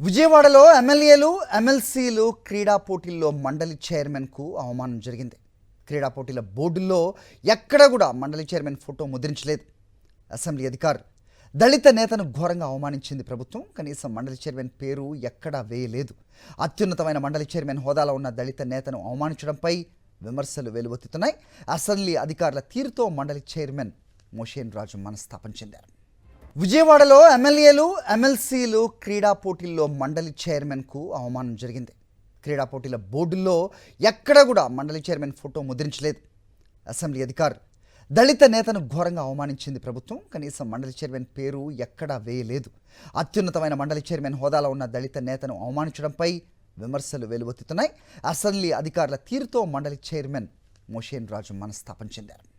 విజయవాడలో ఎమ్మెల్యేలు ఎమ్మెల్సీలు క్రీడా పోటీల్లో మండలి చైర్మన్కు అవమానం జరిగింది. క్రీడా పోటీల బోర్డుల్లో ఎక్కడ కూడా మండలి చైర్మన్ ఫోటో ముద్రించలేదు. అసెంబ్లీ అధికారులు దళిత నేతను ఘోరంగా అవమానించింది ప్రభుత్వం. కనీసం మండలి చైర్మన్ పేరు ఎక్కడా వేయలేదు. అత్యున్నతమైన మండలి చైర్మన్ హోదాలో ఉన్న దళిత నేతను అవమానించడంపై విమర్శలు వెలువెత్తుతున్నాయి. అసెంబ్లీ అధికారుల తీరుతో మండలి చైర్మన్ మోషేన్ రాజు మనస్తాపం చెందారు. విజయవాడలో ఎమ్మెల్యేలు ఎమ్మెల్సీలు క్రీడా పోటీల్లో మండలి చైర్మన్కు అవమానం జరిగింది. క్రీడా పోటీల బోర్డుల్లో ఎక్కడ కూడా మండలి చైర్మన్ ఫోటో ముద్రించలేదు. అసెంబ్లీ అధికారులు దళిత నేతను ఘోరంగా అవమానించింది ప్రభుత్వం. కనీసం మండలి చైర్మన్ పేరు ఎక్కడా వేయలేదు. అత్యున్నతమైన మండలి చైర్మన్ హోదాలో ఉన్న దళిత నేతను అవమానించడంపై విమర్శలు వెలువెత్తుతున్నాయి. అసెంబ్లీ అధికారుల తీరుతో మండలి చైర్మన్ మోషేన్ రాజు మనస్తాపం చెందారు.